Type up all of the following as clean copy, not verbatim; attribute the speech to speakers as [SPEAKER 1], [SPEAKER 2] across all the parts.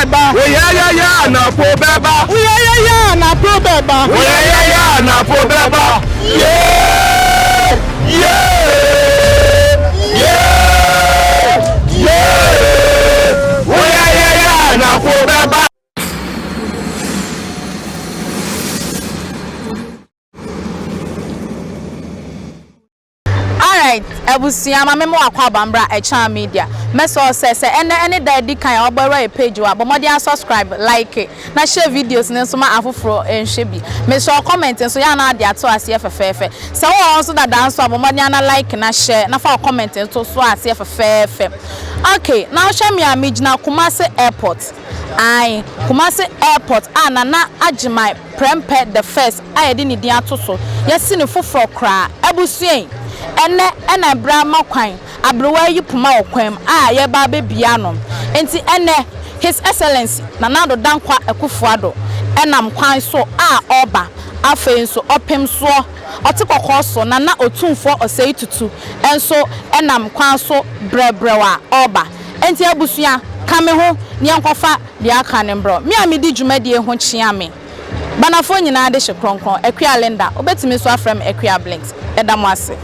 [SPEAKER 1] beba.
[SPEAKER 2] We ya na po beba.
[SPEAKER 1] We ya na po beba.
[SPEAKER 2] We ya na po beba. Yeah. Yeah. Yeah. Yeah. We ya na po beba.
[SPEAKER 3] Ebusia memo akwa bambra echa media meso se any daddy kan obere page wa bomodi subscribe like na share videos ne so ma afoforo enhwe bi meso comment so ya na ade ato ase fefefe se wo so da dance bomodi na like na share na fa comment to so ase fefefe. Okay, now share me amigina Kumasi airport. Kumasi airport na Ajimai Prempeh I edi ni dia to so yesi ne foforo kra ebusuyen ene bra makwan abrewa yi puma okwam ye ba bebia no enti ene his excellency Nanado Dankwa Ekufuado enam kwan so oba afen so opem so otikokọ so nana otumfo osei tutu enso enam kwan so brebrewa oba enti abusua kame ho ne enkofa de aka ne mbro me amedi dwumadie ho chia me banafo nyina de hye kronkron Ekua Linda obetimi so afrem Ekua Blinks edamo ase.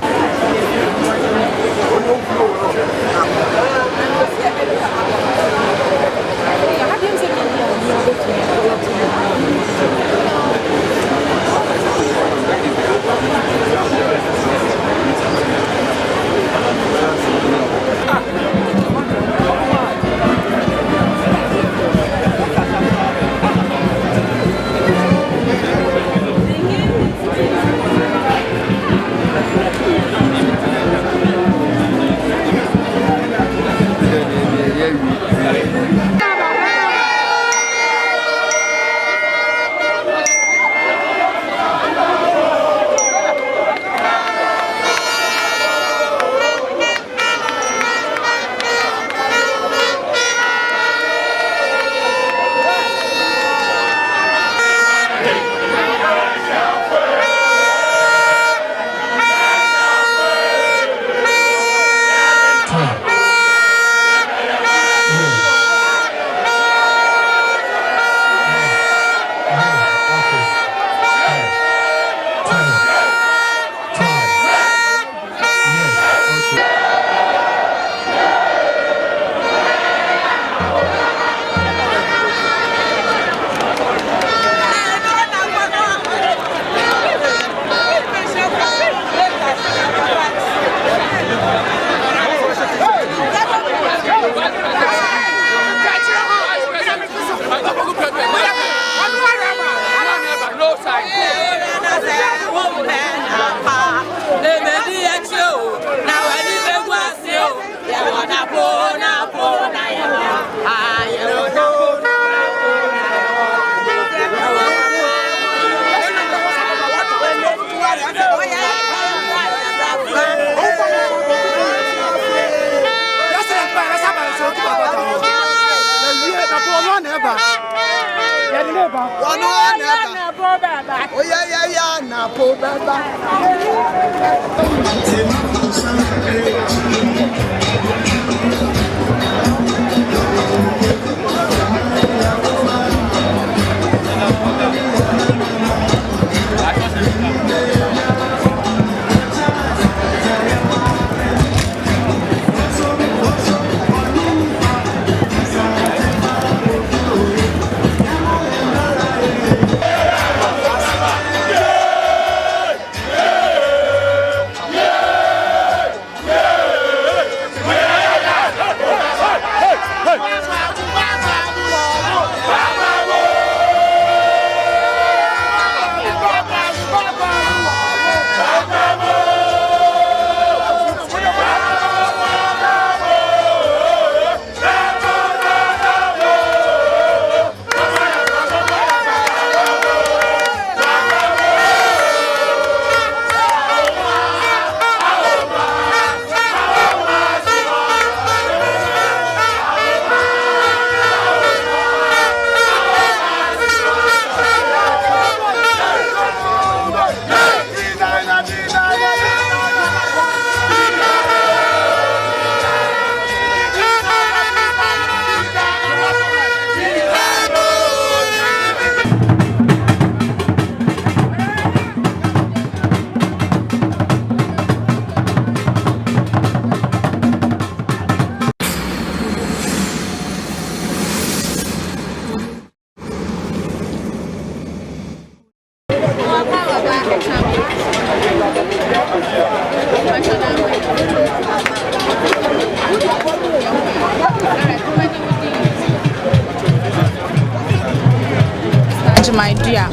[SPEAKER 3] Jumadia.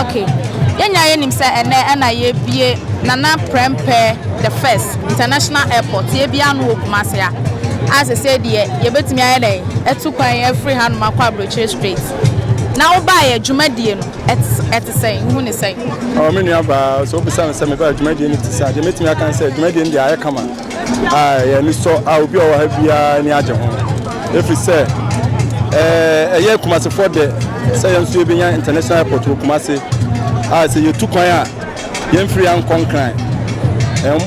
[SPEAKER 3] Okay. Yenya yenim say ene na ye bie Nana Prempeh I International Airport ye bia no Kumase a. As I said ye betimi aye dey etu kwan free hand makwa Abrochire Street. Now buy a Jumadie no et say who ne say.
[SPEAKER 2] Oh me nua so be say me ba Jumadie ni ti say de metimi aka say Jumadie ndi aye kama. Ye ni so obi o ha bia ni age ho. If we say eye Kumase for the say yenso ebenya International Airport Kumase. Say you took kwan a yen free and concrete.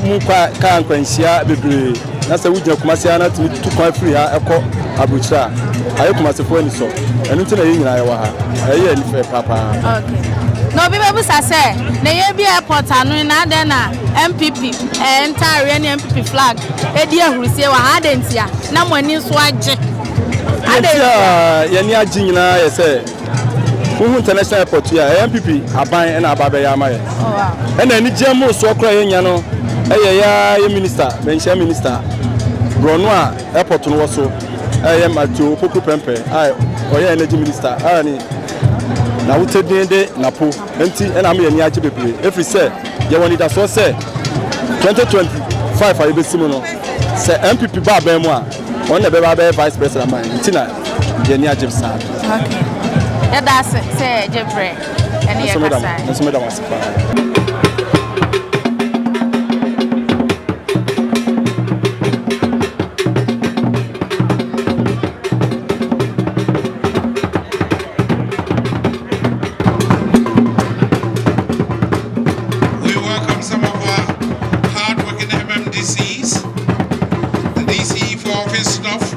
[SPEAKER 2] Mu ka nkwanhia bebre. Na say wugina Kumase ana tu kwan free ha ekọ Abrochire. Aye Kumase for ni so. Enu ti na ye nyina ye wa ha. Aye ni fe papa.
[SPEAKER 3] Okay. No be able to say na ye bi airport anu na den na MPP entire ni MPP flag e di ahurusie wa ha dentia na mo ani so age.
[SPEAKER 2] Adentia ye ni agi nyina ye say Uhu International Airport ya MPP aban na ababe ya amaye. Oh wow. Ena ni jemu so okra ye nya no ye minister, mention minister. Bronu a airport no so M.Opoku Prempeh-NAPO oye energy minister. Ani na wutedinde napo enti ena me ye ni agi bebre. Every say ye woni da so say 2025 ayi besimu no say MPP ba ban mu a on na be ba vice president man. Enti na ye ni agi sa.
[SPEAKER 3] Okay. Yeah, that's it. Say, Jeffrey. And you're
[SPEAKER 4] We welcome some of our hard-working MMDCs, the DC for office staff,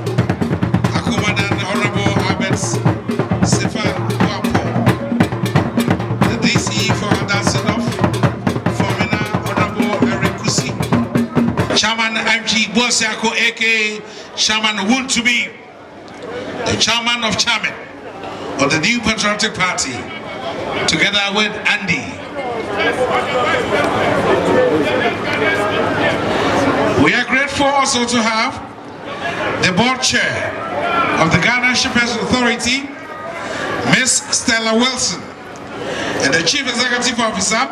[SPEAKER 4] Akuman and Honorable Abets. The DC for Addo Formina Honorable Erikusi, Chairman MG Bosiako aka Chairman Wuntubi, the Chairman of Chairman of the New Patriotic Party, together with Andy. We are grateful also to have the board chair of the Ghana Shippers Authority, Miss Stella Wilson, and the Chief Executive Officer,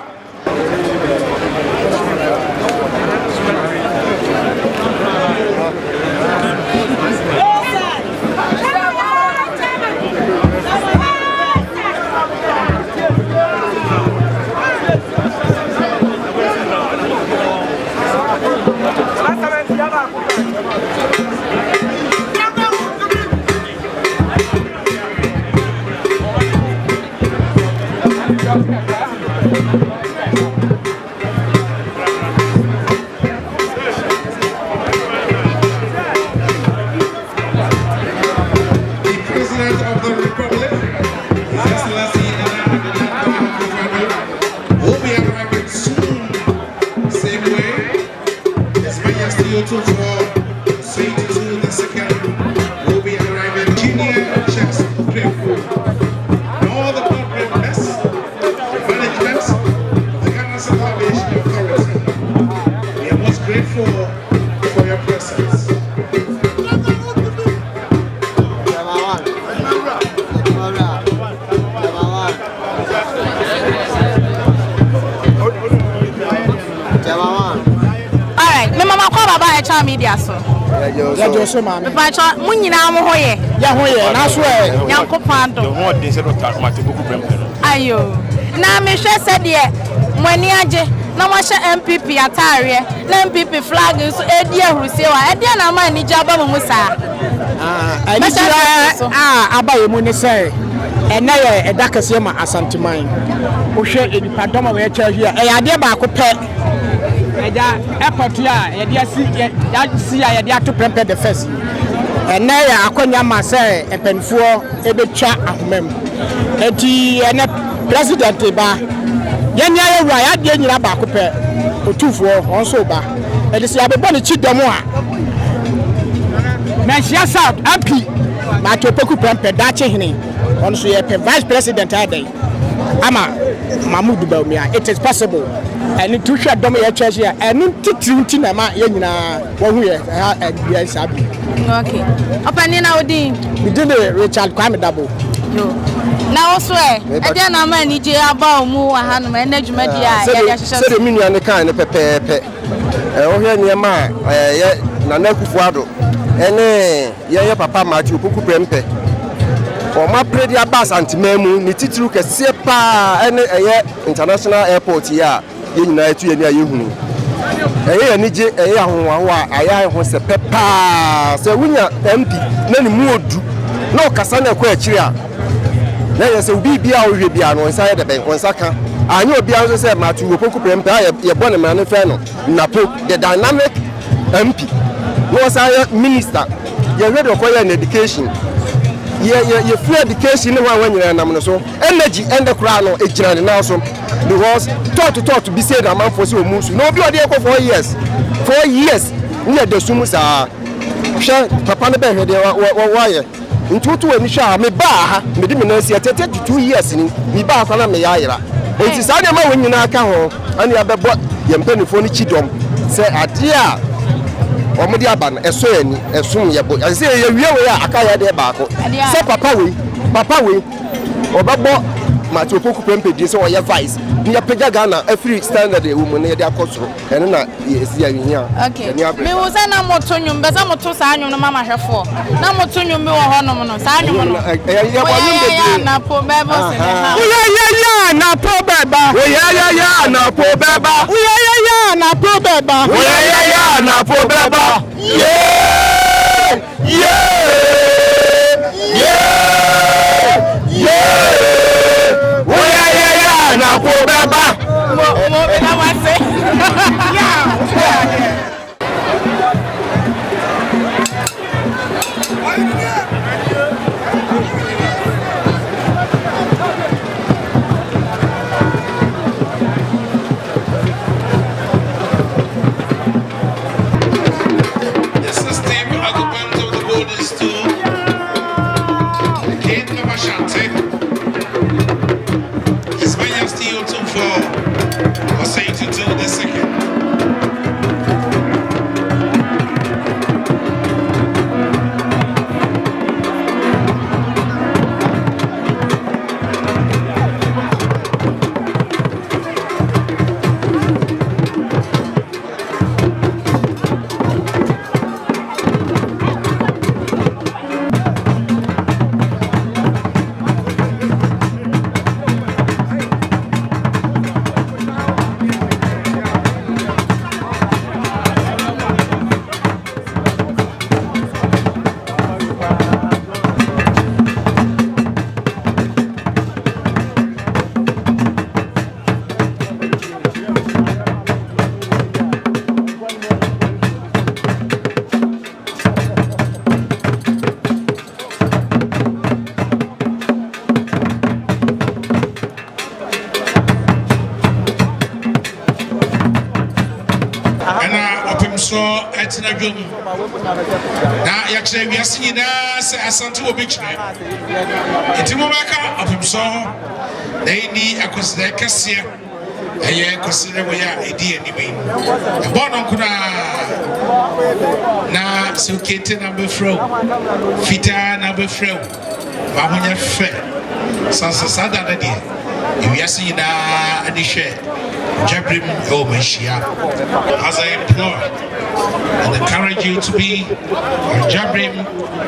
[SPEAKER 3] media so.
[SPEAKER 1] Ya Jose mama.
[SPEAKER 3] Pacha munyina mo hoye.
[SPEAKER 1] Ya hoye na so e.
[SPEAKER 3] Yankopando.
[SPEAKER 2] The one they said M.Opoku Prempeh.
[SPEAKER 3] Ayo. Na me hwe se de mwani age na mo hye MPP atare na MPP flag so edi ahurusie wa edi na ma ni jaba mo musa.
[SPEAKER 1] Ani jira abaye mu ne se ene ye edakase ma Asantehene. Wo hwe edipadom we cha hia e ade ba ko pe eja airport ya yede asi ya yede ato Prempeh I. Ene ya akonya ma se epenfuo ebetwa ahomam enti ene president ba yenya ye wa ya de nyira ba ko pe otufuo onso ba ede se abebo ne chidom a Mensia South MP M.Opoku Prempeh Dachehene onso ye vice president adai ama Mahmoud Baumia. It is possible and to share dom ye church here and titri na ma ye nyina wo hu ye sabi.
[SPEAKER 3] Okay. Open na odi.
[SPEAKER 1] We did Richard Kwame Dabo.
[SPEAKER 3] Yo. na also e na ma ni je aba omu wa ha no ma na dwuma dia ya hyehyɛ
[SPEAKER 5] so de minua ne kan ne pepepe o hwe ne ma ye na na Kufuado ene ye papa M.Opoku Prempeh o ma predi Addo Asantehene ni titru kese pa ene international airport ya ye nyina etu ye ni ayehunu ani je ahonwaho a aya ho se pepa se wunya MP na ni mu odu na okasa na kwa akiri a na yese obi bia ohwe bia no nsa ye de ben onsa ka anyo bia so se M.Opoku Prempeh ye bone ma ne fe no NAPO the dynamic MP no say minister ye ready to call education ye free education no wan nyina nam no so energy and the crown no ejira ne na so because talk to be said am for say omusu no bi ode ekọ 4 years ni de sumu sa hwe papa ne be hwe de wa ye ntutu ani hwa me ba ha me di me na si 2 years ni ba akwa na me ya ayira enti sa de ma won nyina aka ho ani abebo ye mpanifo ni chidom se ade a omudi aban eso yani esum yebo ase ye wie we aka ya de baako se papa we obebo M.Opoku Prempeh di so ye vice ni apega Ghana every standard e woman ye de akosoro ene na esi ya hia
[SPEAKER 3] okay me wo se na moto nyum be se moto sa anyum no mama hwefo na moto nyum be wo honom no sa anyum no ya na po bebo se ha
[SPEAKER 1] ya na po beba
[SPEAKER 5] ya na po beba
[SPEAKER 1] ya na po beba
[SPEAKER 5] ya na po beba na po baba
[SPEAKER 3] mo na wa se
[SPEAKER 4] The system occupant of the borders to the King of Ashanti. His Majesty Otumfo was saying to do the second. So etina dwom na ya kire wiase nyina se asante wo bekire etimo maka opimso na ni akosida kase eye kosida wo ya edi anime bono nkuna na sukete na befro fita na befro ba honya fe sansa sada na die wiase nyina ani hwe Jabrim Omashia. As I implore and encourage you to be on Jabrim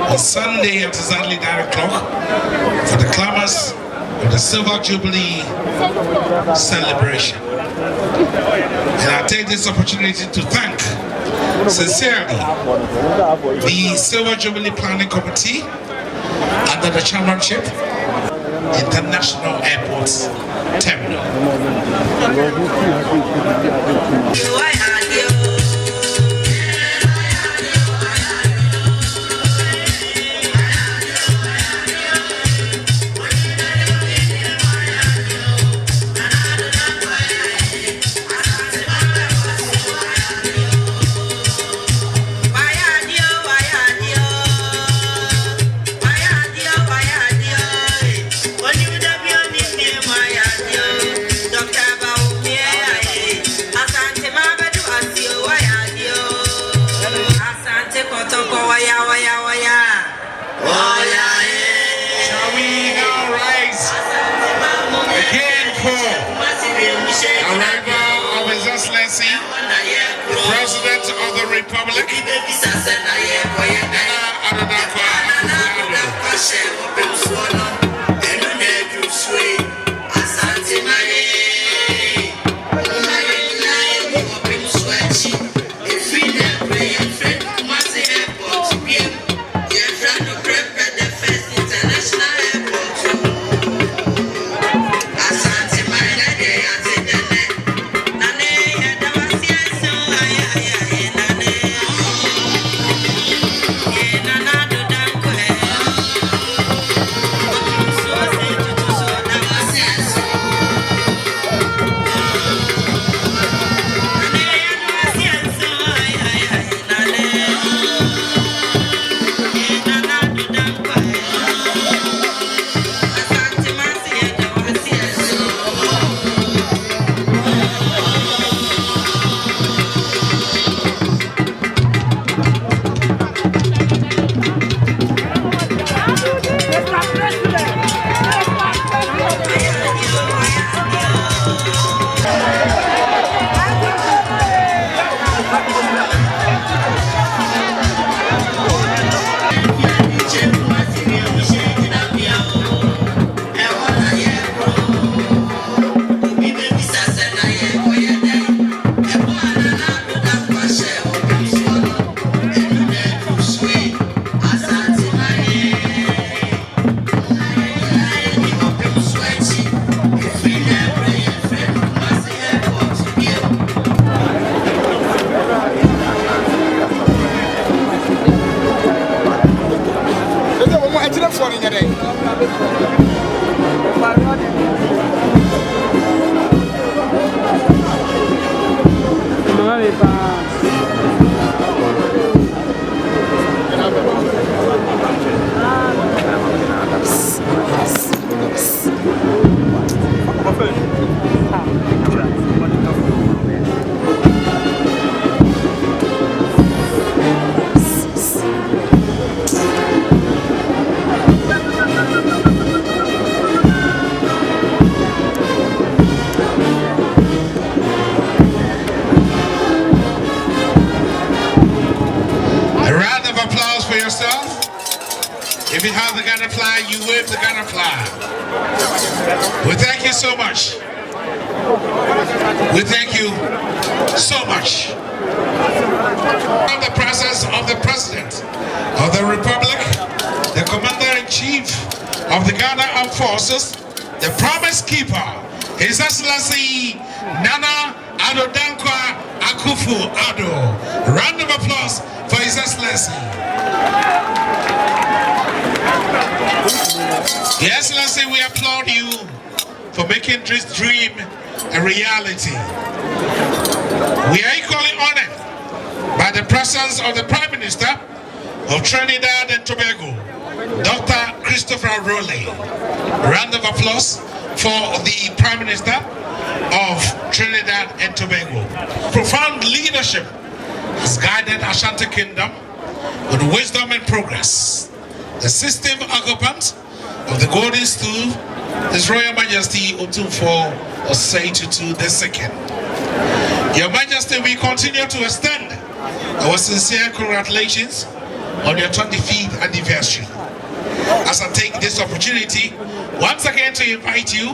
[SPEAKER 4] on Sunday at exactly 9 o'clock for the clamors of the Silver Jubilee celebration. And I take this opportunity to thank sincerely the Silver Jubilee Planning Committee under the chairmanship International Airports Terminal. Republic, If you have the Ghana flag, you wave the Ghana flag. We thank you so much. We thank you so much. From the presence of the President of the Republic, the Commander-in-Chief of the Ghana Armed Forces, the Promise Keeper, His Excellency Nana Addo Akufo-Addo. Round of applause for His Excellency. Your Excellency, we applaud you for making this dream a reality. We are equally honored by the presence of the Prime Minister of Trinidad and Tobago, Dr. Christopher Rowley. Round of applause for the Prime Minister of Trinidad and Tobago. Profound leadership has guided Ashanti Kingdom with wisdom and progress. The system occupant of the golden stool, His Royal Majesty Otumfuo Osei Tutu II. Your Majesty, we continue to extend our sincere congratulations on your 25th anniversary. As I take this opportunity once again to invite you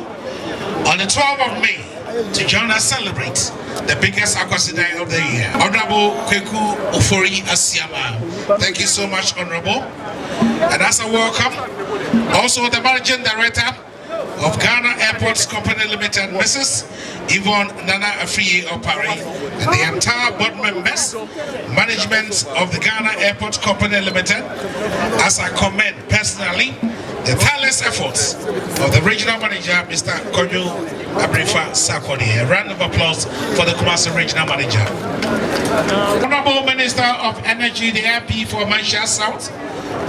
[SPEAKER 4] on the 12th of May to join us celebrate the biggest Akwasidai of the year. Honorable Kweku Ofori Asiama. Thank you so much, Honorable. And as a welcome, also the Managing Director of Ghana Airports Company Limited, Mrs. Yvonne Nana Afriye Opare, and the entire board members, management of the Ghana Airports Company Limited, as I commend personally the tireless efforts of the regional manager, Mr. Konyo Abrifa Sakodi. A round of applause for the Kumasi regional manager. Honorable Minister of Energy, the MP for Manchester South,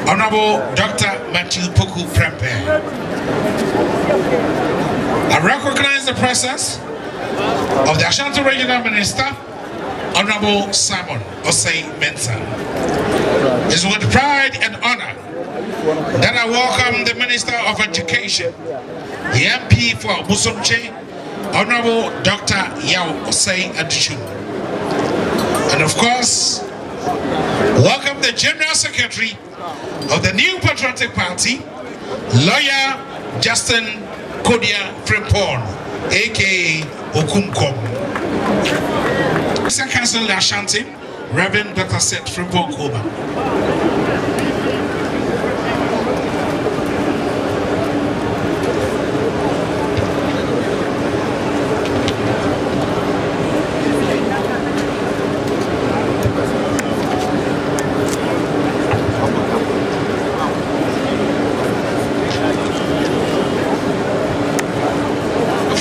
[SPEAKER 4] Honorable Dr. M.Opoku Prempeh. I recognize the presence of the Ashanti Regional Minister, Honorable Simon Osei Mensah. It's with pride and honor that I welcome the Minister of Education, the MP for Musumche, Honorable Dr. Yao Osei Adishu. And of course, General Secretary of the New Patriotic Party, Lawyer Justin Kodia Frimpon, aka Okumkom. Second Council Ashanti, Reverend Dr. Seth Frimpon Koba.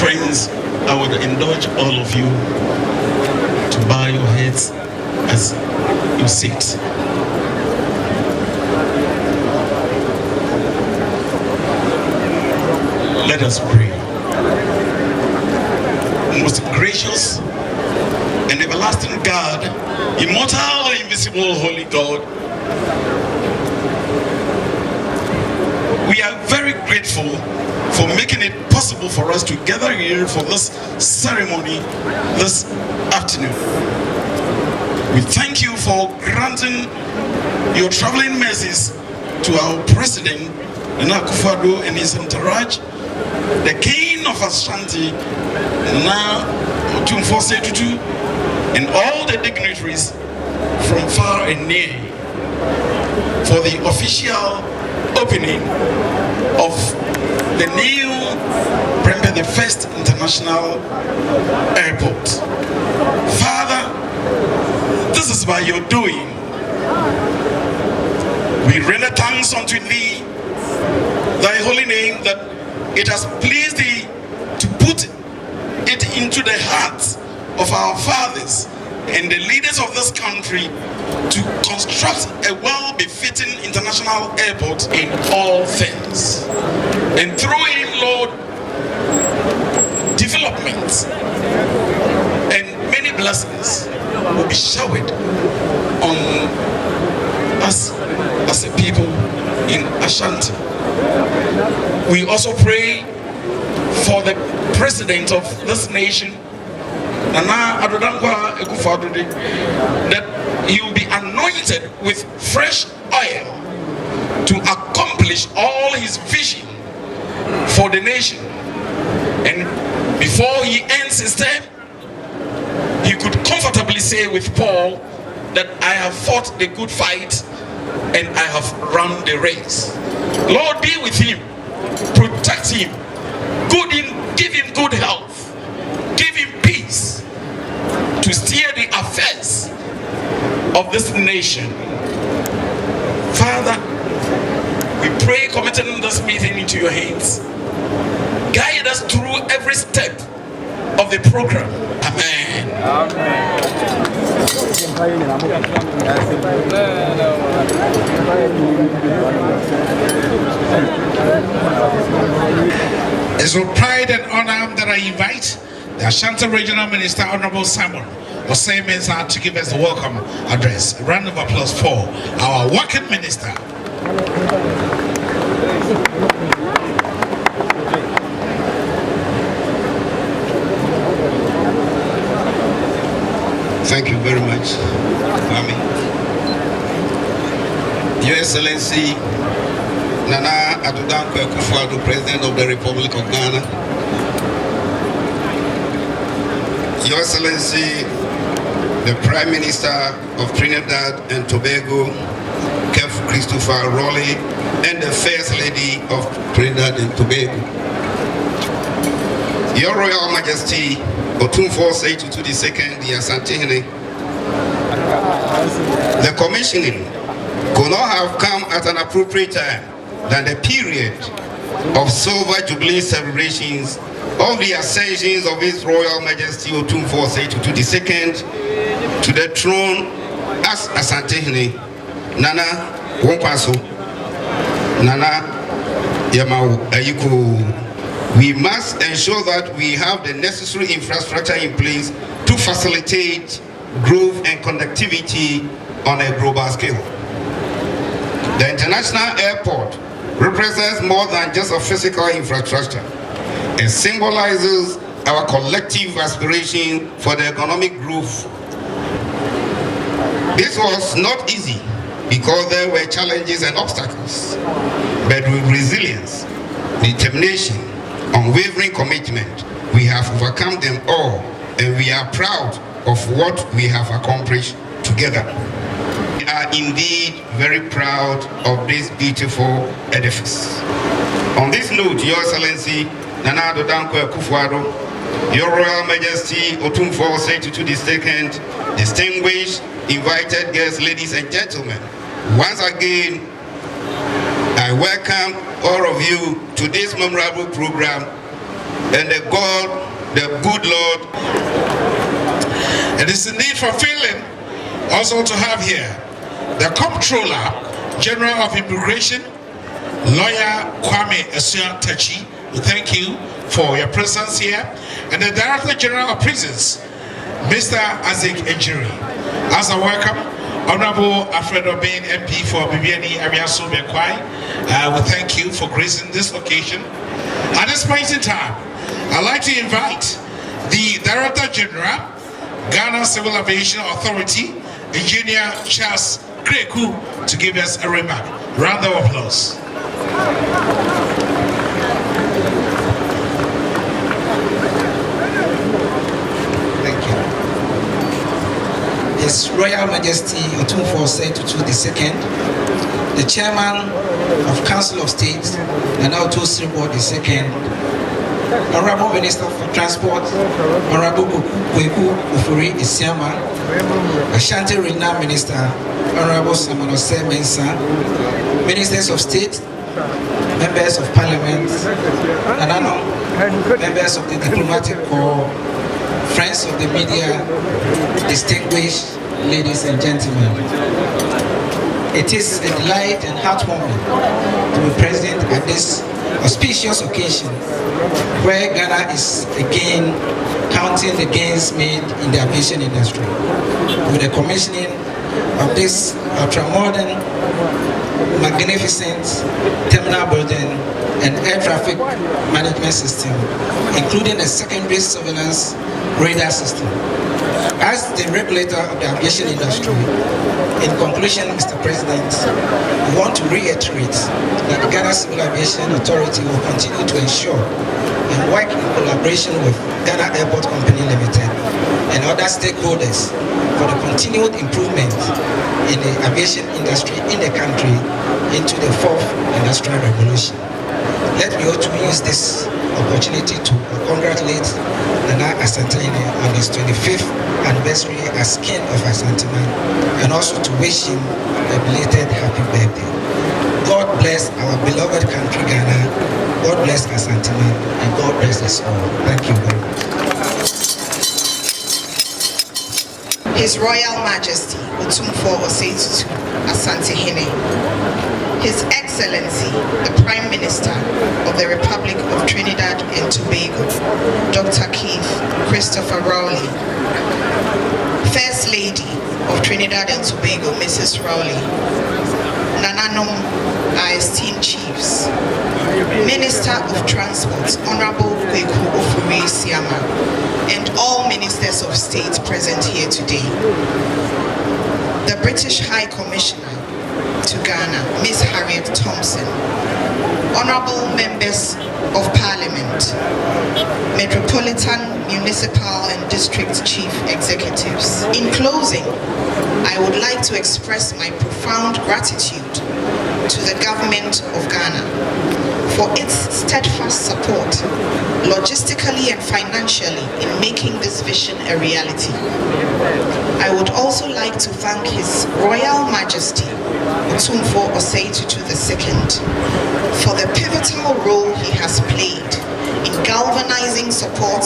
[SPEAKER 6] Friends, I would indulge all of you to bow your heads as you sit. Let us pray. Most gracious and everlasting God, immortal and invisible holy God, we are very grateful for making it possible for us to gather here for this ceremony this afternoon. We thank you for granting your traveling mercies to our President, Nana Akufo-Addo, and his entourage, the King of Ashanti, Nana Otumfuo, and all the dignitaries from far and near for the official opening of the new Prempeh I International Airport. Father, this is by your doing. We render thanks unto thee, thy holy name, that it has pleased thee to put it into the hearts of our fathers and the leaders of this country to construct a well-befitting international airport in all things. And through him, Lord, development and many blessings will be showered on us as a people in Ashanti. We also pray for the president of this nation, Nana Addo Asantehene, that he will be anointed with fresh oil to accomplish all his vision for the nation. And before he ends his term, he could comfortably say with Paul that I have fought the good fight and I have run the race. Lord, be with him, protect him, give him good health, give him peace to steer the affairs of this nation. Father, we pray, committing this meeting into your hands. Guide us through every step of the program. Amen.
[SPEAKER 4] It's with pride and honor that I invite the Ashanti Regional Minister, Honorable Simon Osei-Mensah, to give us the welcome address. A round of applause for our working minister.
[SPEAKER 7] Thank you very much, Mami. Your Excellency, Nana Addo Asantehene, President of the Republic of Ghana. Your Excellency, the Prime Minister of Trinidad and Tobago, Kev Christopher Rowley, and the First Lady of Trinidad and Tobago. Your Royal Majesty, Otumfuo II, the Asantehene, the commissioning could not have come at an appropriate time than the period of Silver Jubilee celebrations of the ascensions of His Royal Majesty Otumfuo II to the throne as Asantehene, Nana Wonkwaso, Nana Yamau Ayiku. We must ensure that we have the necessary infrastructure in place to facilitate growth and connectivity on a global scale. The international airport represents more than just a physical infrastructure. It symbolizes our collective aspiration for the economic growth. This was not easy because there were challenges and obstacles. But with resilience, determination, unwavering commitment, we have overcome them all, and we are proud of what we have accomplished together. We are indeed very proud of this beautiful edifice. On this note, Your Excellency, Nana Addo Asantehene, Your Royal Majesty Otumfuo Osei-Tutu II, distinguished invited guests, ladies and gentlemen, once again, I welcome all of you to this memorable program, and the good Lord.
[SPEAKER 4] It is indeed fulfilling also to have here the Comptroller General of Immigration, Lawyer Kwame Asua-Tachi. We thank you for your presence here, and the Director General of Prisons, Mr. Isaac Ejiri. As a welcome, Honorable Alfredo Bain, MP for Bibiani Aviation. We thank you for gracing this occasion. At this point in time, I'd like to invite the Director General, Ghana Civil Aviation Authority, Engineer Charles Kreku, to give us a remark. Round of applause.
[SPEAKER 8] Thank you. His Royal Majesty Otumfuo Osei-Tutu II, the Chairman of Council of State, and Addo Asantehene II, Honorable Minister for Transport, Honorable M.Opoku Prempeh-NAPO, Ashanti Regional Minister, Honorable Samuel Osei-Mensah, Ministers of State, Members of Parliament, and members of the Diplomatic Corps, friends of the media, distinguished ladies and gentlemen. It is a delight and heartwarming to be present at this auspicious occasion where Ghana is again counting the gains made in the aviation industry with the commissioning of this ultra-modern, magnificent terminal building and air traffic management system, including a secondary surveillance radar system. As the regulator of the aviation industry, in conclusion, Mr. President, we want to reiterate that the Ghana Civil Aviation Authority will continue to ensure and work in collaboration with Ghana Airport Company Limited and other stakeholders for the continued improvement in the aviation industry in the country into the fourth industrial revolution. Let me also use this opportunity to congratulate Addo Asantehene on his 25th anniversary as King of Asantehene, and also to wish him a belated happy birthday. God bless our beloved country Ghana, God bless Asantehene, and God bless us all. Thank you very much.
[SPEAKER 9] His Royal Majesty Otumfuo Osei-Tutu Asantehene, His Excellency, the Prime Minister of the Republic of Trinidad and Tobago, Dr. Keith Christopher Rowley, First Lady of Trinidad and Tobago, Mrs. Rowley, Nananom, our esteemed chiefs, Minister of Transport, Honorable Kweku Ofori-Siama, and all Ministers of State present here today, the British High Commissioner to Ghana, Ms. Harriet Thompson, Honorable Members of Parliament, Metropolitan, Municipal and District Chief Executives. In closing, I would like to express my profound gratitude to the government of Ghana for its steadfast support, logistically and financially, in making this vision a reality. I would also like to thank His Royal Majesty Otumfuo Osei-Tutu II for the pivotal role he has played in galvanizing support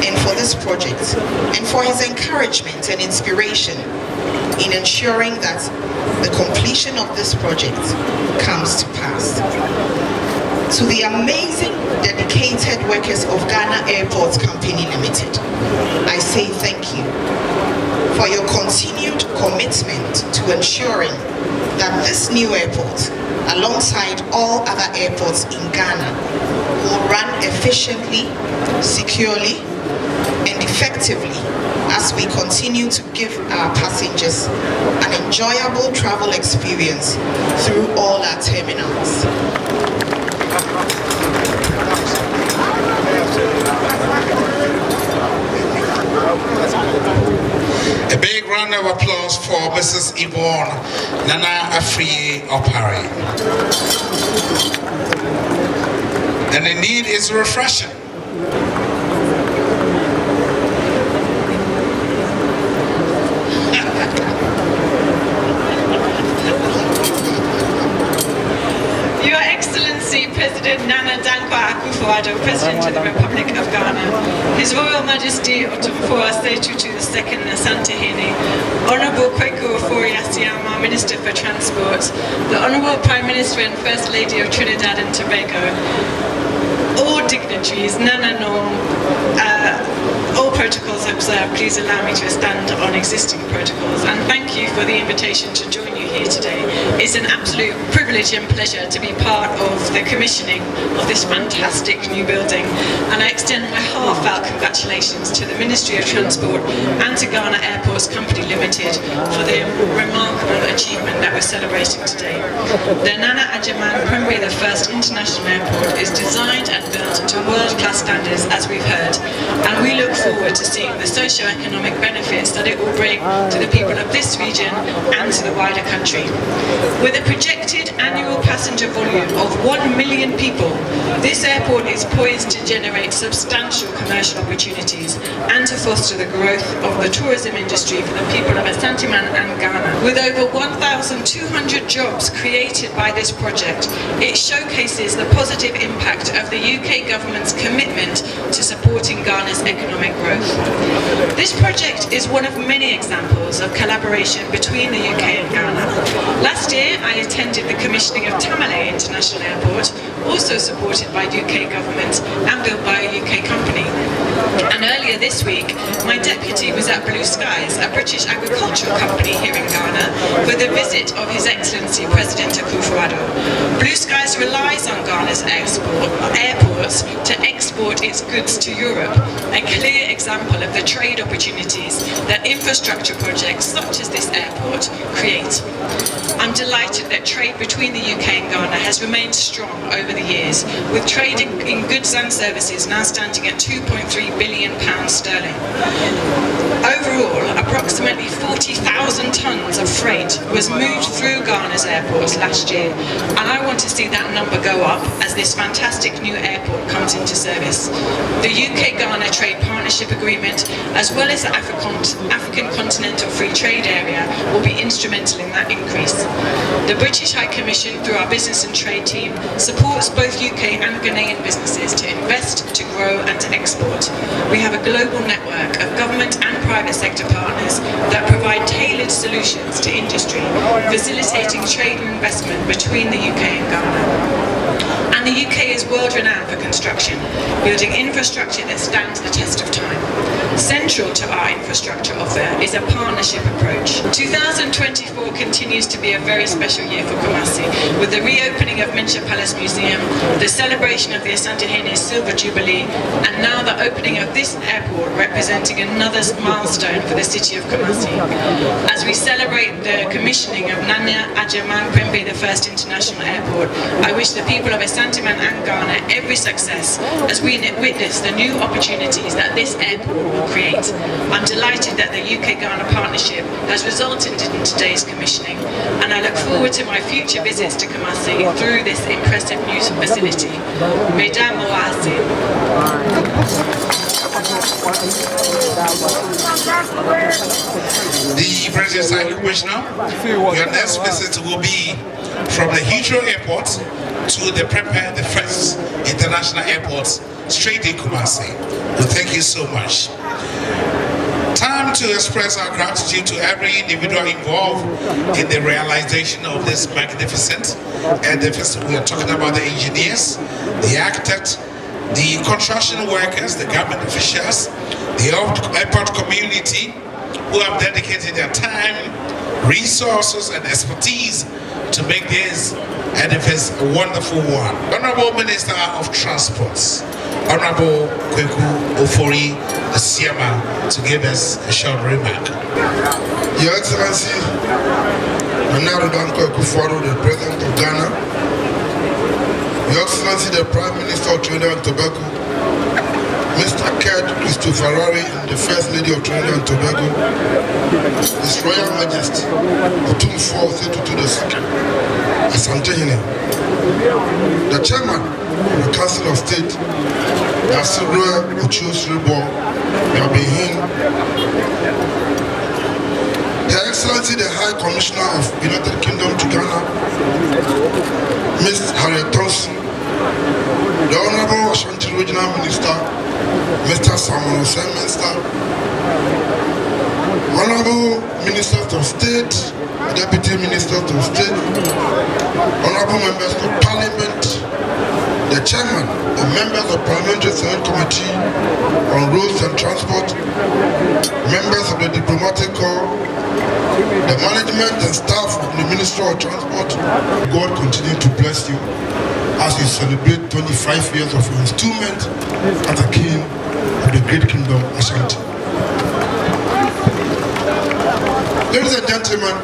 [SPEAKER 9] and for this project, and for his encouragement and inspiration in ensuring that the completion of this project comes to pass. To the amazing, dedicated workers of Ghana Airports Company Limited, I say thank you for your continued commitment to ensuring that this new airport, alongside all other airports in Ghana, will run efficiently, securely, and effectively as we continue to give our passengers an enjoyable travel experience through all our terminals.
[SPEAKER 4] A big round of applause for Mrs. Yvonne Nana Afriye Opare. And indeed, it's refreshing.
[SPEAKER 10] Your Excellency President Nana Akufo-Addo, President of the Republic of Ghana, His Royal Majesty Otumfuo Asetutu II Asantehene, Honorable Kweku Ofori-Asiama, Minister for Transport, the Honorable Prime Minister and First Lady of Trinidad and Tobago, all dignitaries, Nana all protocols observed. Please allow me to stand on existing protocols, and thank you for the invitation to join you here today. It's an absolute privilege and pleasure to be part of the commissioning of this fantastic new building, and I extend my heartfelt congratulations to the Ministry of Transport and to Ghana Airports Company Limited for the remarkable achievement that we're celebrating today. The Nana Prempeh I International Airport is designed and built to world-class standards, as we've heard, and we look forward to seeing the socio-economic benefits that it will bring to the people of this region and to the wider country. With a projected annual passenger volume of 1 million people, this airport is poised to generate substantial commercial opportunities and to foster the growth of the tourism industry for the people of Asantehene and Ghana. With over 1,200 jobs created by this project, it showcases the positive impact of the UK government's commitment to supporting Ghana's economic growth. This project is one of many examples of collaboration between the UK and Ghana. Last year, I attended the commissioning of Tamale International Airport, also supported by UK government and built by a UK company. And earlier this week, my deputy was at Blue Skies, a British agricultural company here in Ghana, for the visit of His Excellency President Akufo-Addo. Blue Skies relies on Ghana's airports to export its goods to Europe, a clear example of the trade opportunities that infrastructure projects such as this airport create. I'm delighted that trade between the UK and Ghana has remained strong over the years, with trade in goods and services now standing at £2.3 billion sterling. Overall, approximately 40,000 tonnes of freight was moved through Ghana's airports last year, and I want to see that number go up as this fantastic new airport comes into service. The UK-Ghana Trade Partnership Agreement, as well as the African Continental Free Trade Area, will be instrumental in that increase. The British High Commission, through our business and trade team, supports both UK and Ghanaian businesses to invest, to grow and to export. We have a global network of government and private sector partners that provide tailored solutions to industry, facilitating trade and investment between the UK and Ghana. And the UK is world-renowned for construction, building infrastructure that stands the test of time. Central to our infrastructure offer is a partnership approach. 2024 continues to be a very special year for Kumasi, with the reopening of Mincha Palace Museum, the celebration of the Asantehene Silver Jubilee, and now the opening of this airport, representing another milestone for the city of Kumasi. As we celebrate the commissioning of Nana Prempeh I International Airport, I wish the people of Asantehene and Ghana every success as we witness the new opportunities that this airport will create. I'm delighted that the UK-Ghana partnership has resulted in today's commissioning, and I look forward to my future visits to Kumasi through this impressive new facility. Mesdames,
[SPEAKER 4] The President's High Commissioner, your next visit will be from the Heathrow Airport to the Prempeh I International Airport, straight in Kumasi. Well, thank you so much. Time to express our gratitude to every individual involved in the realization of this magnificent edifice. We are talking about the engineers, the architect, the construction workers, the government officials, the airport community who have dedicated their time, resources, and expertise to make this and if it's a wonderful one. Honorable Minister of Transports, Honorable Kweku Ofori Asiama, to give us a short remark.
[SPEAKER 11] Your Excellency, Honorable Kweku Ofori, the President of Ghana, Your Excellency, the Prime Minister of Trinidad and Tobago, Mr. Ked Christopher and the First Lady of Trinidad and Tobago, His Royal Majesty, Otumfuo II Asantehene, the Chairman of the Council of State, Asirua Ochiosribo Yabihin, Her Excellency, the High Commissioner of United Kingdom to Ghana, Ms. Harriet Thompson, the Honorable Ashanti Regional Minister, Mr. Samuel Minister, Honorable Ministers of State, Deputy Ministers of State, Honorable Members of Parliament, the Chairman and members of Parliamentary Senate Committee on Roads and Transport, members of the Diplomatic Corps, the management and staff of the Ministry of Transport. God continue to bless you as you celebrate 25 years of your installment as a king of the great kingdom Ashanti. Ladies and gentlemen,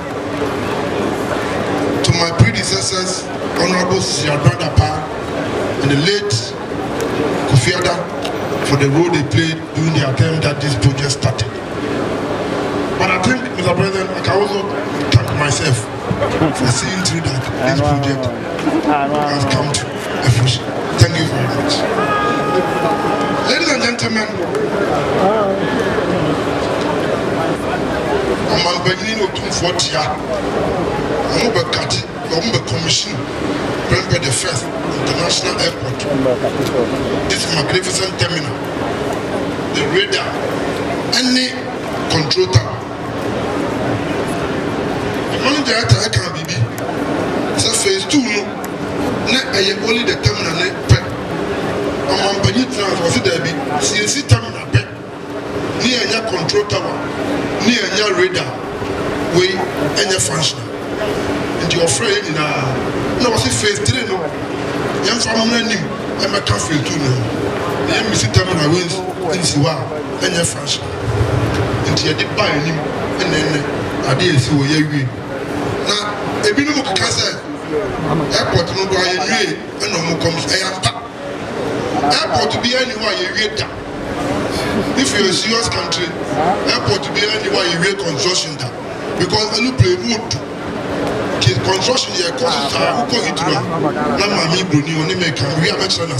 [SPEAKER 11] to my predecessors, Honorable Siadradapa and the late Kufiada, for the role they played during the attempt that this project started. But I think, Mr. President, I can also thank myself for seeing through that this project has come to a fruition. Thank you very much. Ladies and gentlemen, I'm beginning to 240 I'm going to commission Prempeh I International Airport. This magnificent terminal, the radar, any control tower. The money director I can't be. So phase 2 no. I am only the terminal I'm going to there be CNC terminal near any control tower, near any radar, way any function. And you're afraid no, I see phase 3 no. Young family name, I'm a phase 2 no. The MBC terminal wins in Siwa, any function. And you did buy him, and then I did see what you now, a bit of cancer airport no go and no more comes airport to be anywhere you read that. If you're a serious country, airport to be anywhere you read construction that. Because I look play wood. Construction here costs who call it now my brony only make we are mentioning I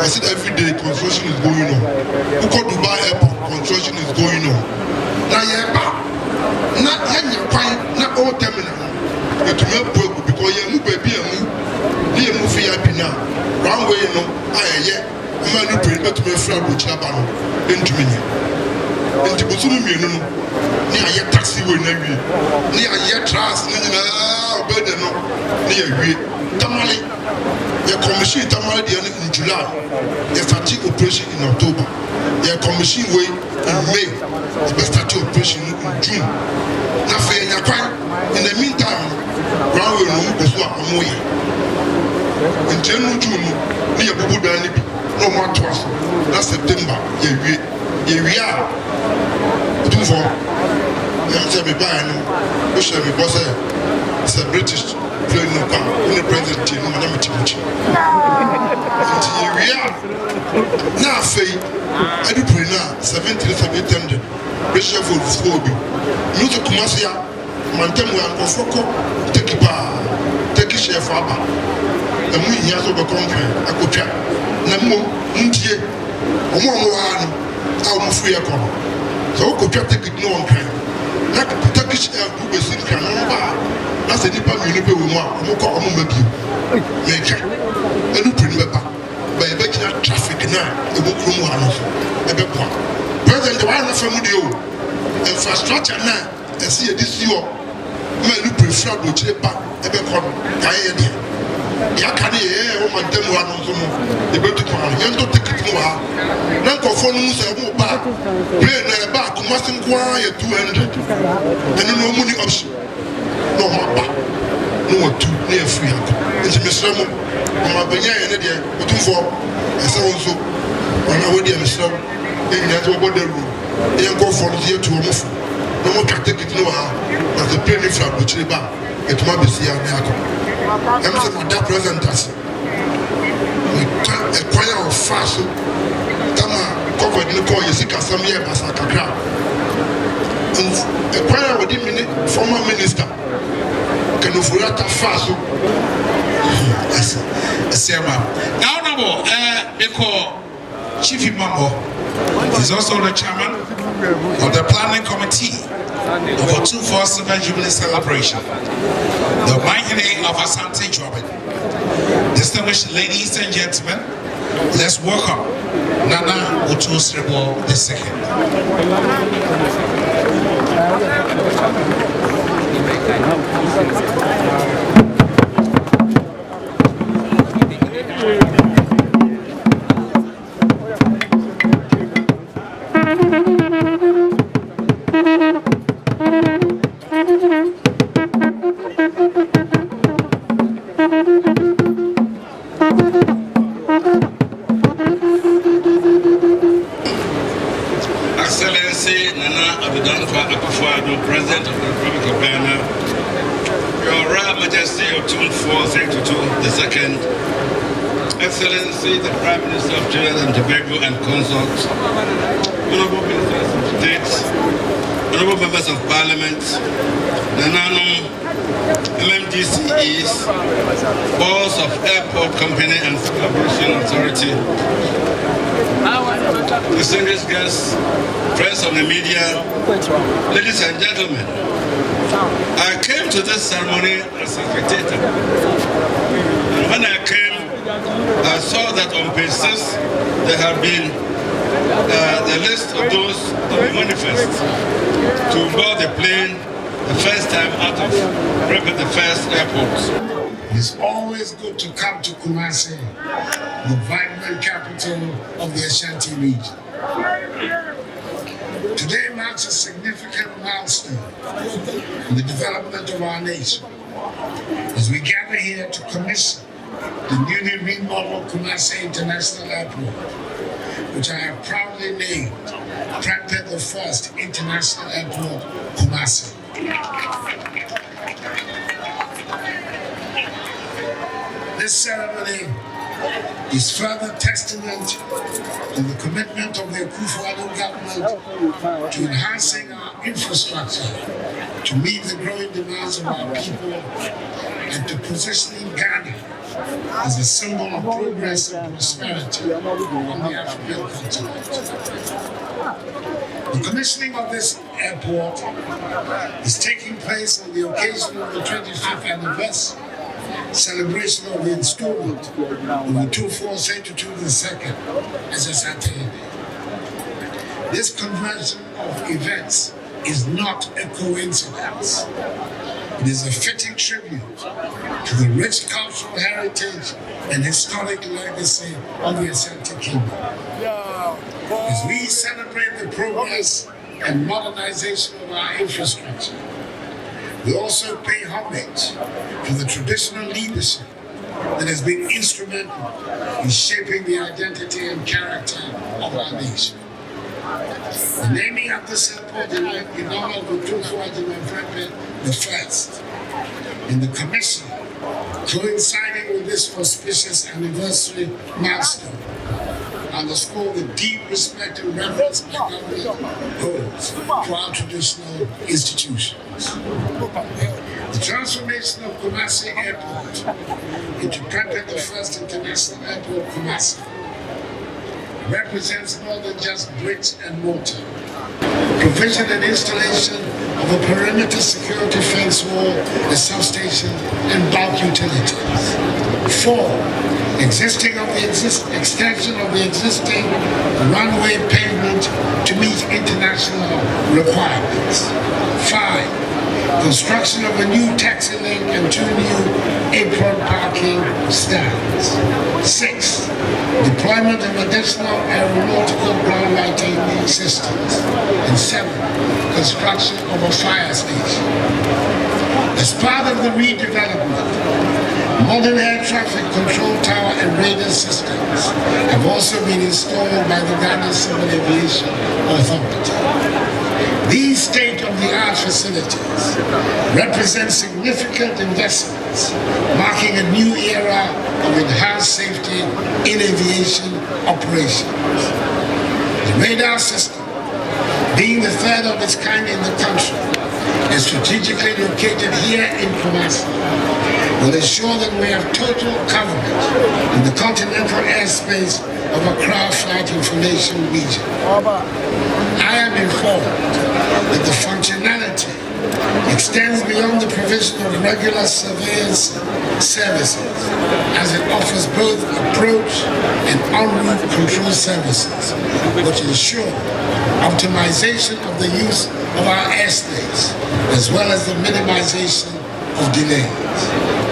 [SPEAKER 11] said every day construction is going on. Who call Dubai airport construction is going on. Now not not all terminal. It will help because you move baby and move VIP now. Wrong way no. I'm not praying to me from Buchabano into me. Into Busumi no. Near taxi way near trans near Tamale, the commission Tamale in July, the starting operation in October, the commission way in May, the starting operation in June. In the meantime, ground will move before Amoya. In June, near Bubu no more twice. That's September, we are. Do for me by no, shall be boss. It's a British plane no car, only president, no Madame Timothy. We are now, Faye, I do pray now, 17,800, Bishop of Phobia. Music Kumasia, Mantemu and Kofoko, take a share for Abba. And we have over country, I could try. Namo, Muntie, Omoano, our free account. So, could take it no one can. Like the Turkish air group is in Canada. That's a Nipa Unipe Uma, Moko Omaki. Make it. And you bring back by a better traffic now, a book room one. A big one. President, the one from you. Infrastructure now, and see this year. May you prefer to check back a big one. Yakani, woman, them one on the better one. You don't take it more. Nanko phone is a move back. Play back, mustn't quiet 200. And no money option. No mappa. No 2 near free. It's Mr. Mo, my Benya and India, but two for a so on our dear Mr. In that what the room. They go for the year to a move. No more can take it no how, but the penny flag which they back. It might be see a miracle. I'm saying my dad present us. A choir of fast. Tama covered in the call, you see, some year as a crowd. And a choir with the former minister can afford that fast.
[SPEAKER 4] Now, they call Chief Imambo. He's also the chairman of the planning committee of a 247 Jubilee celebration, the Mighty of Asante Jobbin. Distinguished ladies and gentlemen, let's welcome Nana Otu Srebo II.
[SPEAKER 7] Excellency Nana Addo, President of the Republic of Ghana, Your Royal Majesty Otumfuo II, Excellency the Prime Minister of Trinidad and Tobago and Consorts, Honorable Ministers of State, Honorable Members of Parliament, Nananum, MMDCEs, Boards of Airport Company and Aviation Authority, distinguished guests, friends of the media, ladies and gentlemen, I came to this ceremony as a spectator. And when I came, I saw that on page 6 there had been the list of those that will manifest to board the plane the first time out of Prempeh I airport.
[SPEAKER 12] It's always good to come to Kumasi, the vibrant capital of the Ashanti region. Today marks a significant milestone in the development of our nation as we gather here to commission the newly remodeled Kumasi International Airport, which I have proudly named Prempeh I International Airport, Kumasi. This ceremony is further testament to the commitment of the Akufo-Addo government to enhancing our infrastructure to meet the growing demands of our people and to positioning Ghana as a symbol of progress and prosperity on the African continent. The commissioning of this airport is taking place on the occasion of the 25th anniversary celebration of the installment of the 247 II as a Asantehene. This conversion of events is not a coincidence. It is a fitting tribute to the rich cultural heritage and historic legacy of the Asante Kingdom. As we celebrate the progress and modernization of our infrastructure, we also pay homage to the traditional leadership that has been instrumental in shaping the identity and character of our nation. The naming of this airport in honor of Otumfuo Prempeh I in the commission coinciding with this auspicious anniversary milestone underscore the deep respect and reverence the government holds for our traditional institutions. The transformation of Kumasi Airport into Prempeh I International Airport, Kumasi, represents more than just bricks and mortar. Provision and installation of a perimeter security fence wall, a substation, and bulk utilities. 4. Extension of the existing runway pavement to meet international requirements. 5. Construction of a new taxi lane and 2 new apron parking stands. 6. Deployment of additional aeronautical ground lighting systems. And 7. Construction of a fire station. As part of the redevelopment, Modern air traffic control tower and radar systems have also been installed by the Ghana Civil Aviation Authority. These state-of-the-art facilities represent significant investments, marking a new era of enhanced safety in aviation operations. The radar system, being the third of its kind in the country, is strategically located here in Kumasi, will ensure that we have total coverage in the continental airspace of Accra Flight Information Region. I am informed that the functionality extends beyond the provision of regular surveillance services, as it offers both approach and en route control services, which ensure optimization of the use of our airspace, as well as the minimization of delays.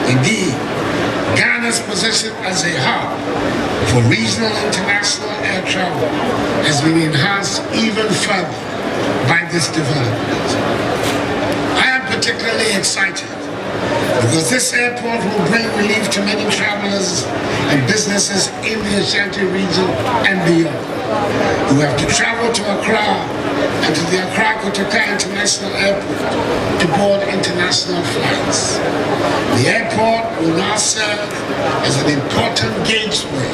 [SPEAKER 12] Indeed, Ghana's position as a hub for regional international air travel has been enhanced even further by this development. I am particularly excited because this airport will bring relief to many travelers and businesses in the Ashanti region and beyond, who have to travel to Accra and to the Accra-Kotoka International Airport to board international flights. The airport will now serve as an important gateway,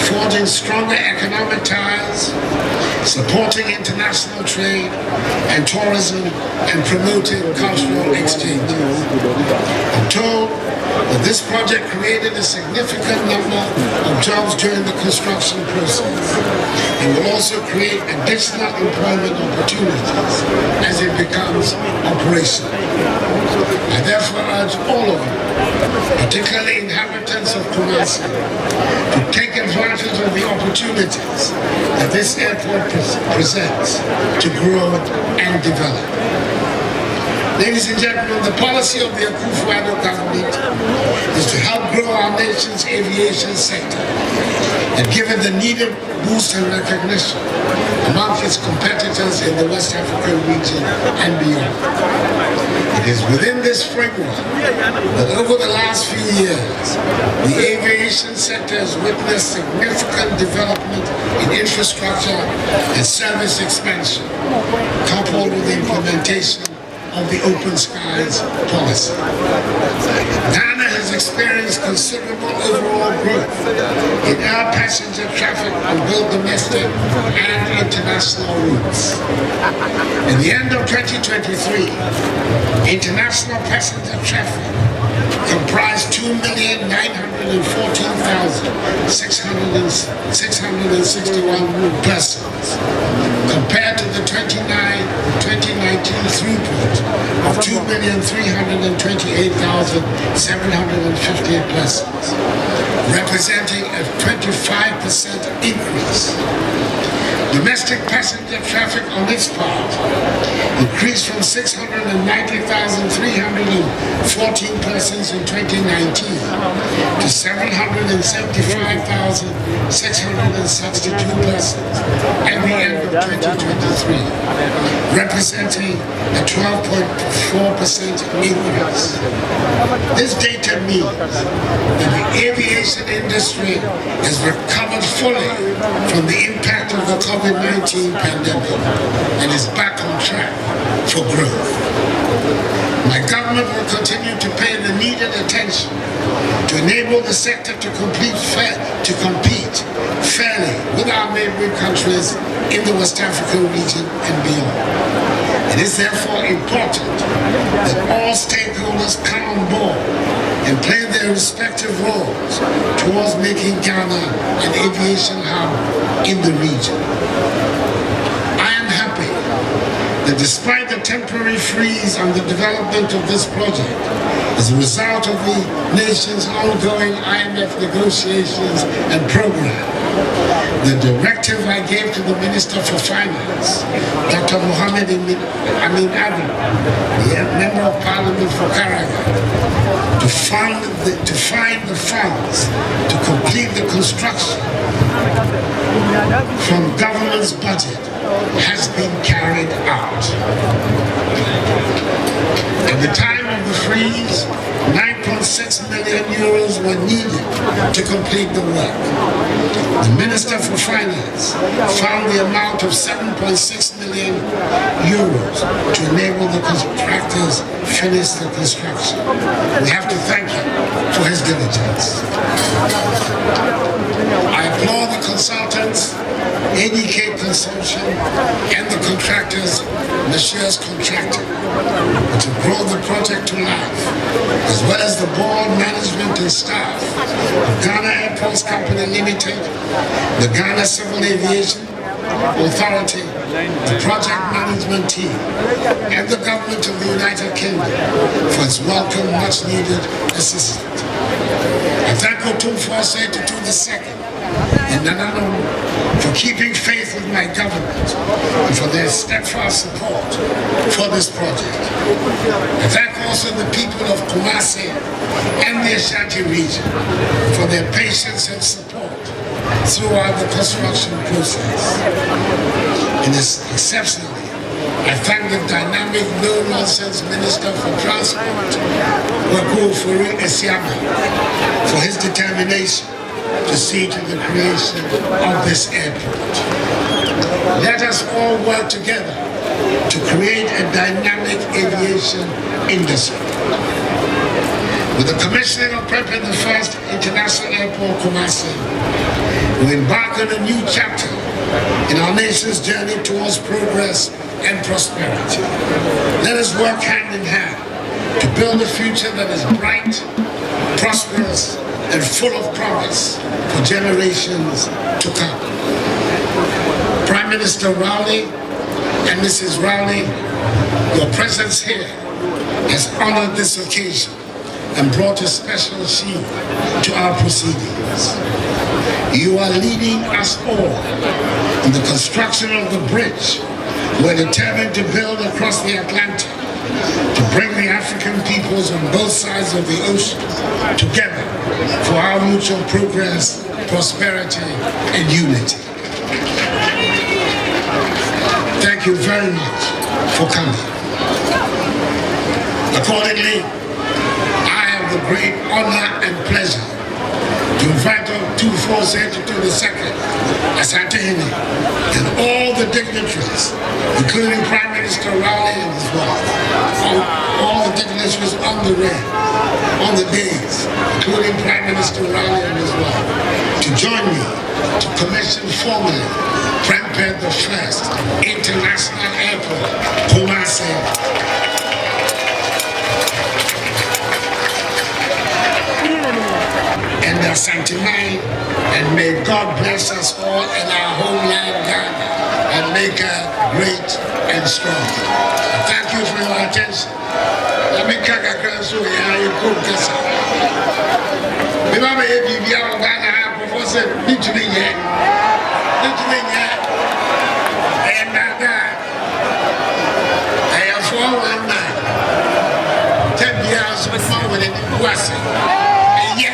[SPEAKER 12] forging stronger economic ties, supporting international trade and tourism, and promoting cultural exchanges. I'm told that this project created a significant number of jobs during the construction process and will also create additional employment opportunities as it becomes operational. I therefore urge all of you, particularly inhabitants of Kumasi, to take advantage of the opportunities that this airport presents to grow and develop. Ladies and gentlemen, the policy of the Akufo-Addo government is to help grow our nation's aviation sector and give it the needed boost and recognition among its competitors in the West African region and beyond. It is within this framework that over the last few years, the aviation sector has witnessed significant development in infrastructure and service expansion, coupled with the implementation of the Open Skies policy. Ghana has experienced considerable overall growth in air passenger traffic on both domestic and international routes. At the end of 2023, international passenger traffic comprised 2,914,661 persons, compared to the 2019 throughput of 2,328,750 persons, representing a 25% increase. Domestic passenger traffic on its part increased from 690,314 persons in 2019 to 775,662 persons at the end of 2023, representing a 12.4% increase. This data means that the aviation industry has recovered fully from the impact of the COVID-19 pandemic and is back on track for growth. My government will continue to pay the needed attention to enable the sector to compete fairly with our neighboring countries in the West African region and beyond. It is therefore important that all stakeholders come on board and play their respective roles towards making Ghana an aviation hub in the region. I am happy that despite the temporary freeze on the development of this project, as a result of the nation's ongoing IMF negotiations and program, the directive I gave to the Minister for Finance, Dr. Mohammed Amin Addo, the Member of Parliament for Karaga, to find the funds to complete the construction from government's budget has been carried out. At the time of the freeze, 9.6 7.6 million euros were needed to complete the work. The Minister for Finance found the amount of 7.6 million euros to enable the contractors finish the construction. We have to thank him for his diligence. I applaud the consultants, ADK Consortium, and the contractors, Messieurs Contractor, to grow the project to life, as well as the board, management, and staff of Ghana Airports Company Limited, the Ghana Civil Aviation Authority, the project management team, and the government of the United Kingdom for its welcome, much-needed assistance. I thank Otumfuo Osei-Tutu II and Nanano for keeping faith with my government and for their steadfast support for this project. I thank also the people of Kumasi and the Ashanti region for their patience and support throughout the construction process. And exceptionally, I thank the dynamic, no-nonsense Minister for Transport, Opoku Prempeh-NAPO, for his determination to see to the creation of this airport. Let us all work together to create a dynamic aviation industry. With the commissioning of Prempeh I International Airport, Kumasi, we embark on a new chapter in our nation's journey towards progress and prosperity. Let us work hand in hand to build a future that is bright, prosperous, and full of promise for generations to come. Prime Minister Rowley and Mrs. Rowley, your presence here has honored this occasion and brought a special sheen to our proceedings. You are leading us all in the construction of the bridge we're determined to build across the Atlantic to bring the African peoples on both sides of the ocean together for our mutual progress, prosperity, and unity. Thank you very much for coming. Accordingly, I have the great honor and pleasure to invite Otumfuo Osei-Tutu II, Asantehene, and all the dignitaries, including Prime Minister Rowley and his wife, all the dignitaries on the days, including Prime Minister Rowley and his wife, to join me to commission formally Prempeh I International Airport, Kumasi. And their Santimai, and may God bless us all in our homeland Ghana and make her great and strong. Thank you for your attention. Let me catch a girl so you could guess. Remember, if you are Ghana, Professor, literally, and I have 419. 10 years before when it was.
[SPEAKER 13] Thank you.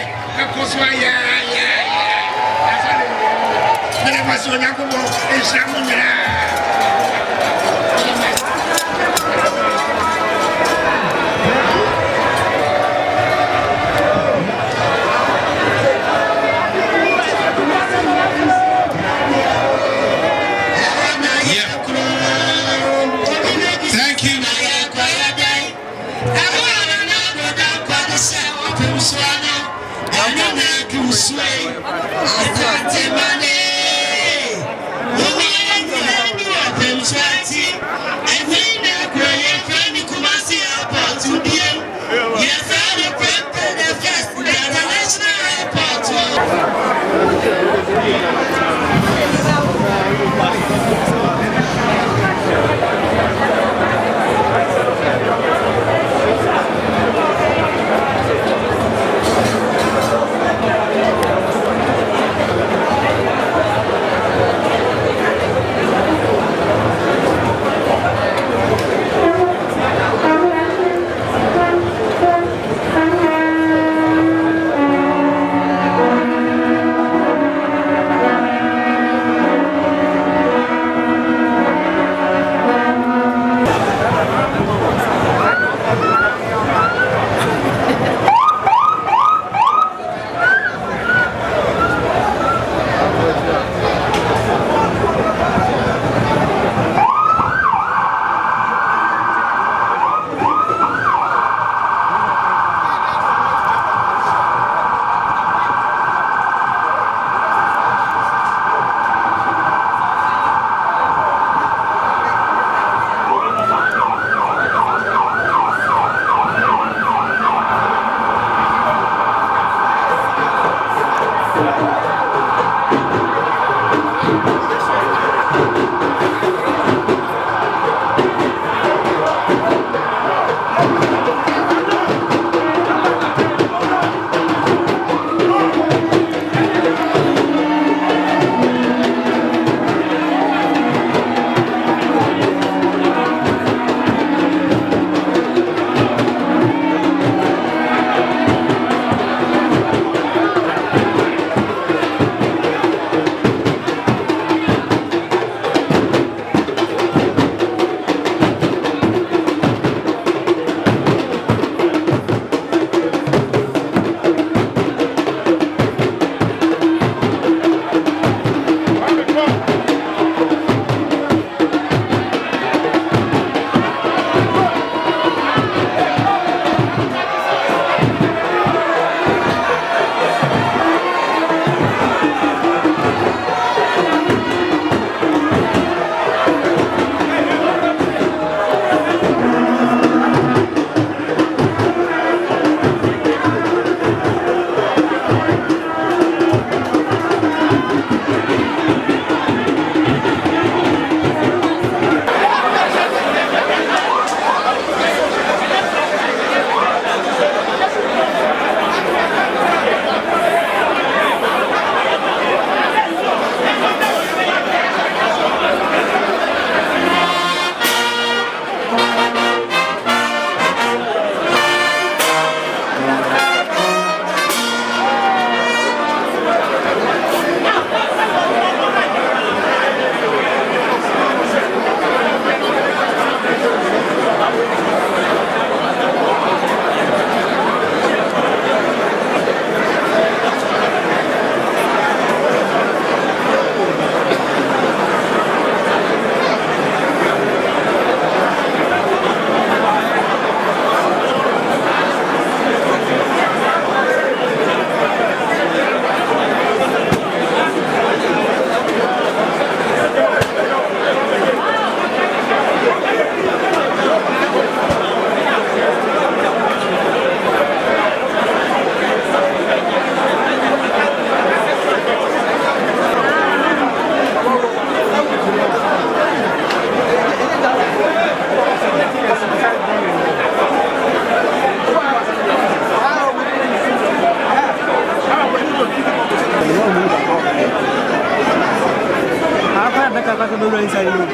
[SPEAKER 14] Apa ada kakak kedua inside lu?